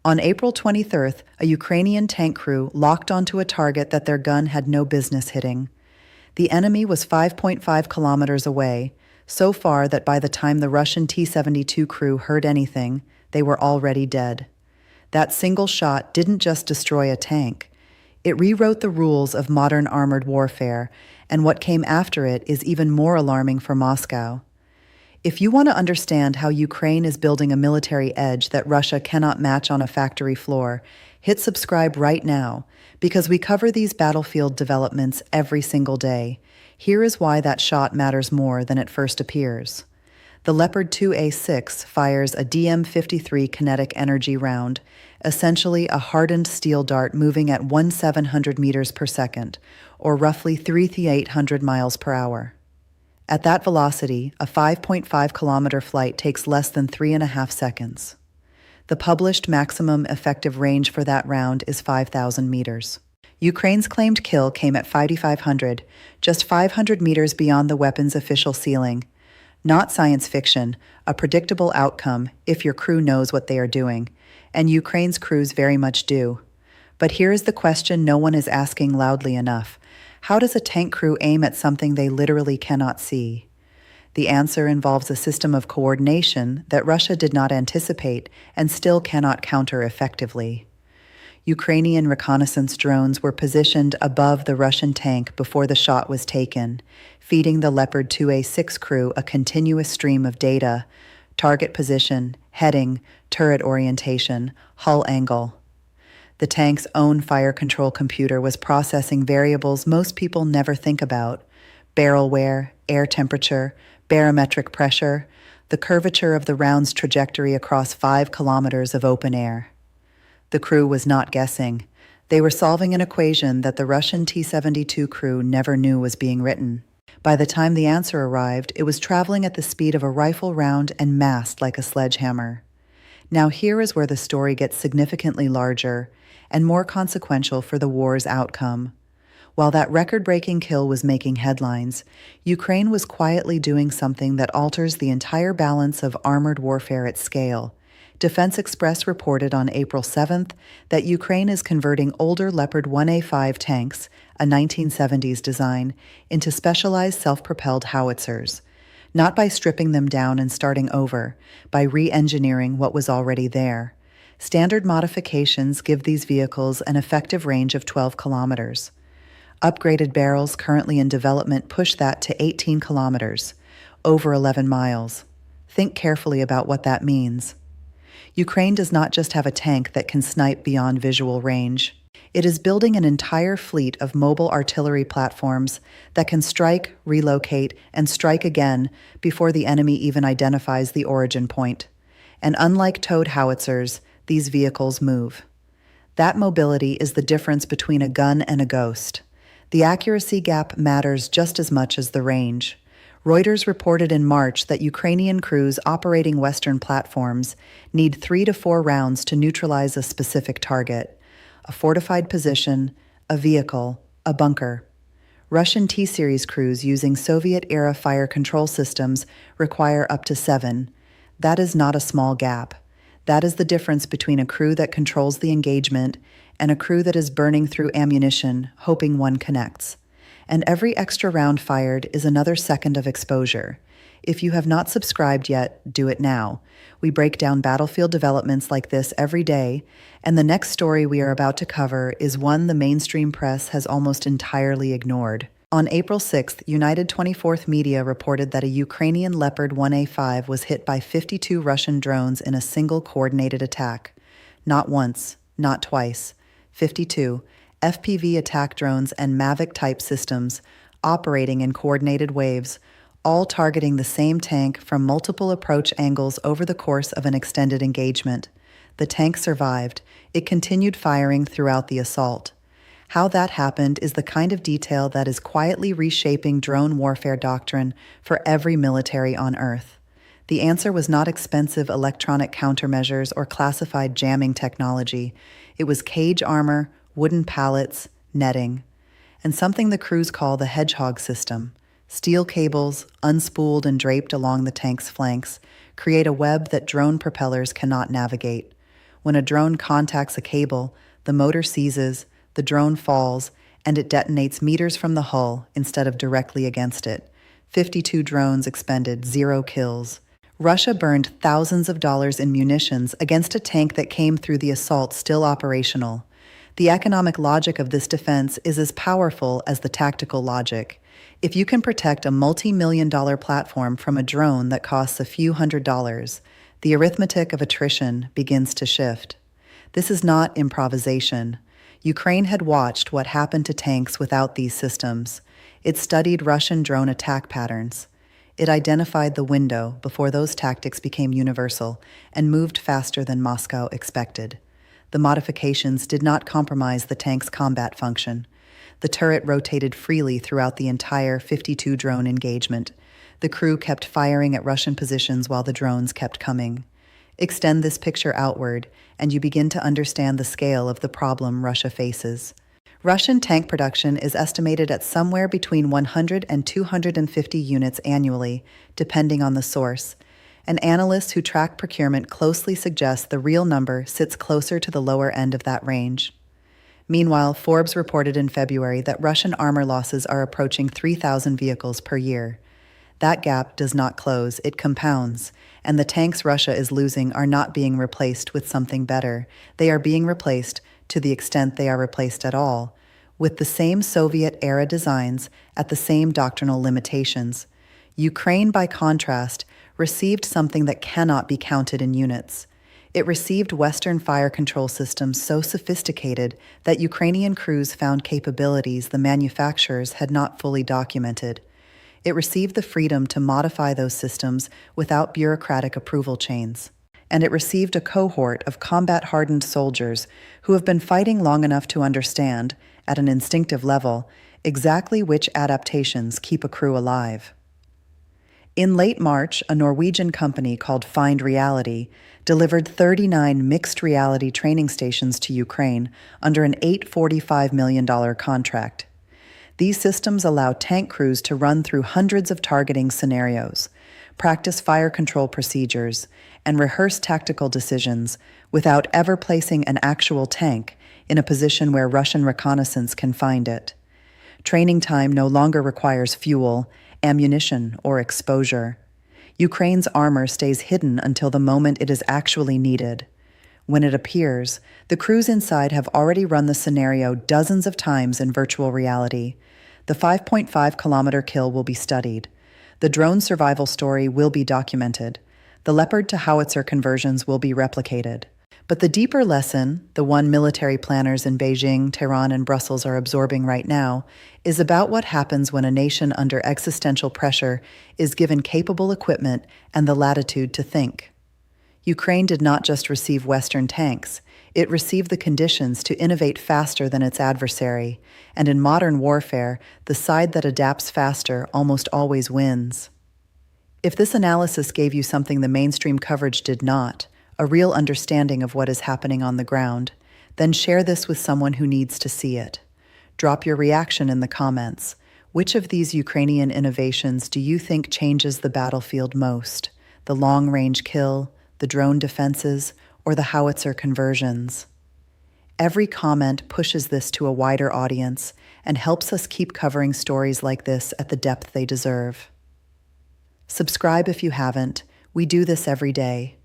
On April 23rd, a Ukrainian tank crew locked onto a target that their gun had no business hitting. The enemy was 5.5 kilometers away, so far that by the time the Russian T-72 crew heard anything, they were already dead. That single shot didn't just destroy a tank. It rewrote the rules of modern armored warfare, and what came after it is even more alarming for Moscow. If you want to understand how Ukraine is building a military edge that Russia cannot match on a factory floor, hit subscribe right now, because we cover these battlefield developments every single day. Here is why that shot matters more than it first appears. The Leopard 2A6 fires a DM-53 kinetic energy round, essentially a hardened steel dart moving at 1,700 meters per second, or roughly 3,800 miles per hour. At that velocity, a 5.5-kilometer flight takes less than 3.5 seconds. The published maximum effective range for that round is 5,000 meters. Ukraine's claimed kill came at 5,500, just 500 meters beyond the weapon's official ceiling. Not science fiction, a predictable outcome if your crew knows what they are doing, and Ukraine's crews very much do. But here is the question no one is asking loudly enough. How does a tank crew aim at something they literally cannot see? The answer involves a system of coordination that Russia did not anticipate and still cannot counter effectively. Ukrainian reconnaissance drones were positioned above the Russian tank before the shot was taken, feeding the Leopard 2A6 crew a continuous stream of data: target position, heading, turret orientation, hull angle. The tank's own fire control computer was processing variables most people never think about: barrel wear, air temperature, barometric pressure, the curvature of the round's trajectory across 5 kilometers of open air. The crew was not guessing. They were solving an equation that the Russian T-72 crew never knew was being written. By the time the answer arrived, it was traveling at the speed of a rifle round and massed like a sledgehammer. Now here is where the story gets significantly larger and more consequential for the war's outcome. While that record-breaking kill was making headlines, Ukraine was quietly doing something that alters the entire balance of armored warfare at scale. Defense Express reported on April 7th that Ukraine is converting older Leopard 1A5 tanks, a 1970s design, into specialized self-propelled howitzers, not by stripping them down and starting over, by re-engineering what was already there. Standard modifications give these vehicles an effective range of 12 kilometers. Upgraded barrels currently in development push that to 18 kilometers, over 11 miles. Think carefully about what that means. Ukraine does not just have a tank that can snipe beyond visual range. It is building an entire fleet of mobile artillery platforms that can strike, relocate, and strike again before the enemy even identifies the origin point. And unlike towed howitzers, these vehicles move. That mobility is the difference between a gun and a ghost. The accuracy gap matters just as much as the range. Reuters reported in March that Ukrainian crews operating Western platforms need 3 to 4 rounds to neutralize a specific target: a fortified position, a vehicle, a bunker. Russian T-series crews using Soviet-era fire control systems require up to 7. That is not a small gap. That is the difference between a crew that controls the engagement and a crew that is burning through ammunition, hoping one connects. And every extra round fired is another second of exposure. If you have not subscribed yet, do it now. We break down battlefield developments like this every day, and the next story we are about to cover is one the mainstream press has almost entirely ignored. On April 6th, United 24th Media reported that a Ukrainian Leopard 1A5 was hit by 52 Russian drones in a single coordinated attack. Not once, not twice. 52 FPV attack drones and Mavic-type systems operating in coordinated waves, all targeting the same tank from multiple approach angles over the course of an extended engagement. The tank survived. It continued firing throughout the assault. How that happened is the kind of detail that is quietly reshaping drone warfare doctrine for every military on Earth. The answer was not expensive electronic countermeasures or classified jamming technology. It was cage armor, wooden pallets, netting, and something the crews call the hedgehog system. Steel cables, unspooled and draped along the tank's flanks, create a web that drone propellers cannot navigate. When a drone contacts a cable, the motor seizes, the drone falls, and it detonates meters from the hull instead of directly against it. 52 drones expended, 0 kills. Russia burned thousands of dollars in munitions against a tank that came through the assault still operational. The economic logic of this defense is as powerful as the tactical logic. If you can protect a multi-million-dollar platform from a drone that costs a few $100s, the arithmetic of attrition begins to shift. This is not improvisation. Ukraine had watched what happened to tanks without these systems. It studied Russian drone attack patterns. It identified the window before those tactics became universal and moved faster than Moscow expected. The modifications did not compromise the tank's combat function. The turret rotated freely throughout the entire 52-drone engagement. The crew kept firing at Russian positions while the drones kept coming. Extend this picture outward, and you begin to understand the scale of the problem Russia faces. Russian tank production is estimated at somewhere between 100 and 250 units annually, depending on the source. And analysts who track procurement closely suggest the real number sits closer to the lower end of that range. Meanwhile, Forbes reported in February that Russian armor losses are approaching 3,000 vehicles per year. That gap does not close, it compounds, and the tanks Russia is losing are not being replaced with something better. They are being replaced, to the extent they are replaced at all, with the same Soviet-era designs at the same doctrinal limitations. Ukraine, by contrast, received something that cannot be counted in units. It received Western fire control systems so sophisticated that Ukrainian crews found capabilities the manufacturers had not fully documented. It received the freedom to modify those systems without bureaucratic approval chains. And it received a cohort of combat-hardened soldiers who have been fighting long enough to understand, at an instinctive level, exactly which adaptations keep a crew alive. In late March, a Norwegian company called Find Reality delivered 39 mixed reality training stations to Ukraine under an $845 million contract. These systems allow tank crews to run through hundreds of targeting scenarios, practice fire control procedures, and rehearse tactical decisions without ever placing an actual tank in a position where Russian reconnaissance can find it. Training time no longer requires fuel, ammunition, or exposure. Ukraine's armor stays hidden until the moment it is actually needed. When it appears, the crews inside have already run the scenario dozens of times in virtual reality. The 5.5-kilometer kill will be studied. The drone survival story will be documented. The Leopard to howitzer conversions will be replicated. But the deeper lesson, the one military planners in Beijing, Tehran, and Brussels are absorbing right now, is about what happens when a nation under existential pressure is given capable equipment and the latitude to think. Ukraine did not just receive Western tanks, it received the conditions to innovate faster than its adversary, and in modern warfare, the side that adapts faster almost always wins. If this analysis gave you something the mainstream coverage did not, a real understanding of what is happening on the ground, then share this with someone who needs to see it. Drop your reaction in the comments. Which of these Ukrainian innovations do you think changes the battlefield most? The long-range kill, the drone defenses, or the howitzer conversions? Every comment pushes this to a wider audience and helps us keep covering stories like this at the depth they deserve. Subscribe if you haven't. We do this every day.